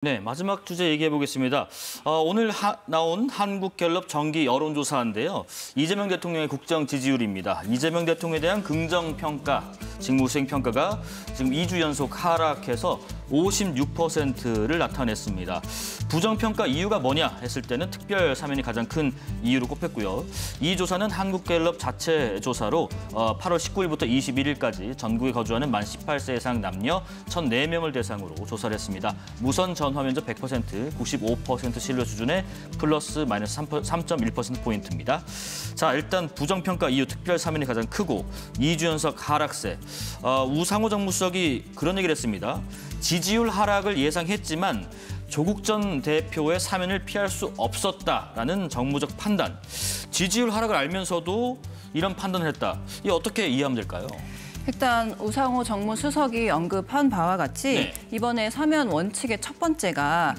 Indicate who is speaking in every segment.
Speaker 1: 네, 마지막 주제 얘기해 보겠습니다. 오늘 나온 한국갤럽 정기 여론조사인데요. 이재명 대통령의 국정 지지율입니다. 이재명 대통령에 대한 긍정평가, 직무수행 평가가 지금 2주 연속 하락해서 56%를 나타냈습니다. 부정평가 이유가 뭐냐 했을 때는 특별 사면이 가장 큰 이유로 꼽혔고요. 이 조사는 한국갤럽 자체 조사로 8월 19일부터 21일까지 전국에 거주하는 만 18세 이상 남녀 1,004명을 대상으로 조사를 했습니다. 무선 전화 면접 100%, 95% 신뢰 수준의 플러스 마이너스 3.1%포인트입니다. 자, 일단 부정평가 이유 특별 사면이 가장 크고 2주 연속 하락세. 우상호 정무수석이 그런 얘기를 했습니다. 지지율 하락을 예상했지만 조국 전 대표의 사면을 피할 수 없었다라는 정무적 판단. 지지율 하락을 알면서도 이런 판단을 했다. 이게 어떻게 이해하면 될까요?
Speaker 2: 일단 우상호 정무수석이 언급한 바와 같이 이번에 사면 원칙의 첫 번째가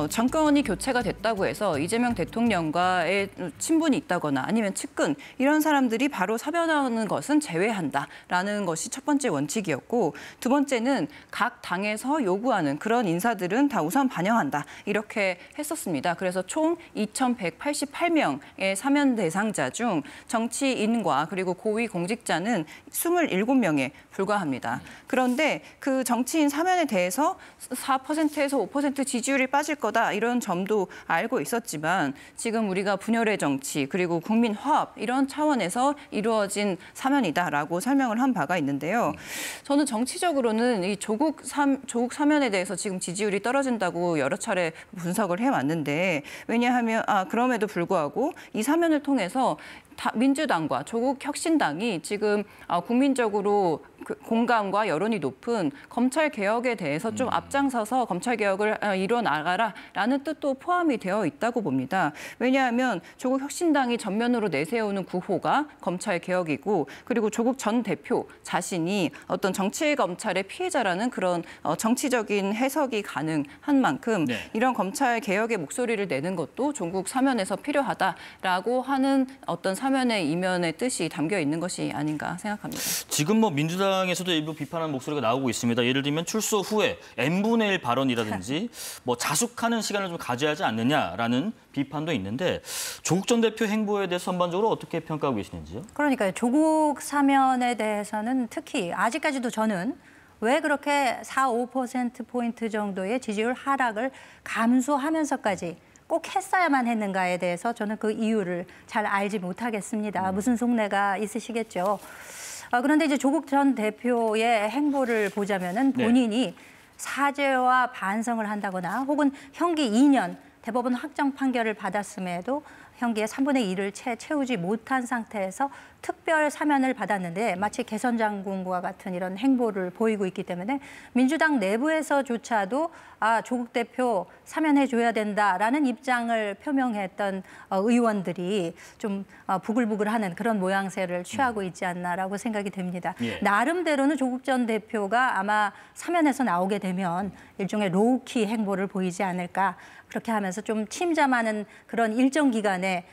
Speaker 2: 정권이 교체가 됐다고 해서 이재명 대통령과의 친분이 있다거나 아니면 측근 이런 사람들이 바로 사면하는 것은 제외한다라는 것이 첫 번째 원칙이었고, 두 번째는 각 당에서 요구하는 그런 인사들은 다 우선 반영한다 이렇게 했었습니다. 그래서 총 2,188명의 사면 대상자 중 정치인과 그리고 고위 공직자는 27명에 불과합니다. 그런데 그 정치인 사면에 대해서 4%에서 5% 지지율이 빠질 거다 이런 점도 알고 있었지만 지금 우리가 분열의 정치 그리고 국민 화합 이런 차원에서 이루어진 사면이다라고 설명을 한 바가 있는데요. 저는 정치적으로는 이 조국 사면에 대해서 지금 지지율이 떨어진다고 여러 차례 분석을 해왔는데, 왜냐하면 그럼에도 불구하고 이 사면을 통해서 민주당과 조국 혁신당이 지금 국민적으로 공감과 여론이 높은 검찰 개혁에 대해서 좀 앞장서서 검찰 개혁을 이뤄 나가라라는 뜻도 포함이 되어 있다고 봅니다. 왜냐하면 조국 혁신당이 전면으로 내세우는 구호가 검찰 개혁이고, 그리고 조국 전 대표 자신이 어떤 정치 검찰의 피해자라는 그런 정치적인 해석이 가능한 만큼 이런 검찰 개혁의 목소리를 내는 것도 조국 사면에서 필요하다라고 하는 어떤 사면의 이면의 뜻이 담겨 있는 것이 아닌가 생각합니다.
Speaker 1: 지금 뭐 민주당에서도 일부 비판하는 목소리가 나오고 있습니다. 예를 들면 출소 후에 N분의 1 발언이라든지 뭐 자숙하는 시간을 좀 가져야 하지 않느냐라는 비판도 있는데, 조국 전 대표 행보에 대해서 전반적으로 어떻게 평가하고 계시는지요?
Speaker 3: 그러니까요. 조국 사면에 대해서는 특히 아직까지도 저는 왜 그렇게 4~5%포인트 정도의 지지율 하락을 감수하면서까지 꼭 했어야만 했는가에 대해서 저는 그 이유를 잘 알지 못하겠습니다. 무슨 속내가 있으시겠죠. 그런데 이제 조국 전 대표의 행보를 보자면은 본인이 사죄와 반성을 한다거나 혹은 형기 2년 대법원 확정 판결을 받았음에도 형기의 3분의 1을 채우지 못한 상태에서 특별 사면을 받았는데 마치 개선 장군과 같은 이런 행보를 보이고 있기 때문에 민주당 내부에서조차도 조국 대표 사면해줘야 된다라는 입장을 표명했던 의원들이 좀 부글부글하는 그런 모양새를 취하고 있지 않나라고 생각이 됩니다. 나름대로는 조국 전 대표가 아마 사면에서 나오게 되면 일종의 로우키 행보를 보이지 않을까, 그렇게 하면서 좀 침잠하는 그런 일정 기간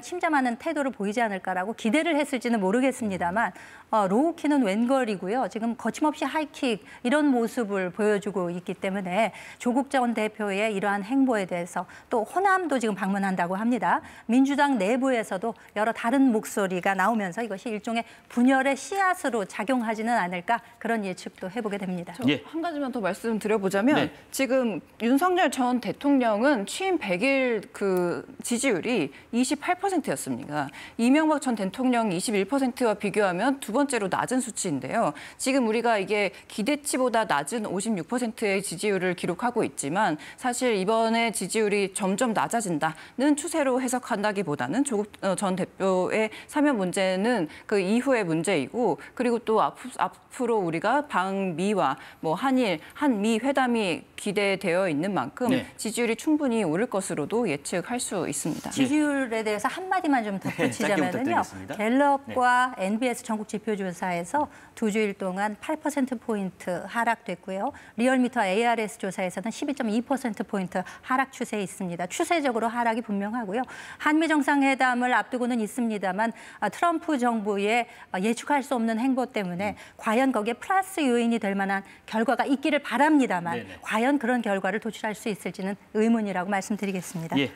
Speaker 3: 침잠하는 태도를 보이지 않을까라고 기대를 했을지는 모르겠습니다만 로우키는 웬걸이고요. 지금 거침없이 하이킥 이런 모습을 보여주고 있기 때문에 조국 전 대표의 이러한 행보에 대해서 또 호남도 지금 방문한다고 합니다. 민주당 내부에서도 여러 다른 목소리가 나오면서 이것이 일종의 분열의 씨앗으로 작용하지는 않을까, 그런 예측도 해보게 됩니다.
Speaker 2: 한 가지만 더 말씀드려보자면 지금 윤석열 전 대통령은 취임 100일 그 지지율이 28%였습니다. 이명박 전 대통령 21%와 비교하면 두 번째로 낮은 수치인데요. 지금 우리가 이게 기대치보다 낮은 56%의 지지율을 기록하고 있지만 사실 이번에 지지율이 점점 낮아진다는 추세로 해석한다기보다는 조국 전 대표의 사면 문제는 그 이후의 문제이고, 그리고 또 앞으로 우리가 방미와 뭐 한일, 한미 회담이 기대되어 있는 만큼 지지율이 충분히 오를 것으로도 예측할 수 있습니다.
Speaker 3: 지지율에 대해서 한마디만 좀 덧붙이자면요. 갤럽과 NBS 전국 지표조사에서 2주일 동안 8%포인트 하락됐고요. 리얼미터 ARS 조사에서는 12.2%포인트 하락 추세에 있습니다. 추세적으로 하락이 분명하고요. 한미 정상회담을 앞두고는 있습니다만 트럼프 정부의 예측할 수 없는 행보 때문에 과연 거기에 플러스 요인이 될 만한 결과가 있기를 바랍니다만 과연 과연 그런 결과를 도출할 수 있을지는 의문이라고 말씀드리겠습니다.
Speaker 1: 예.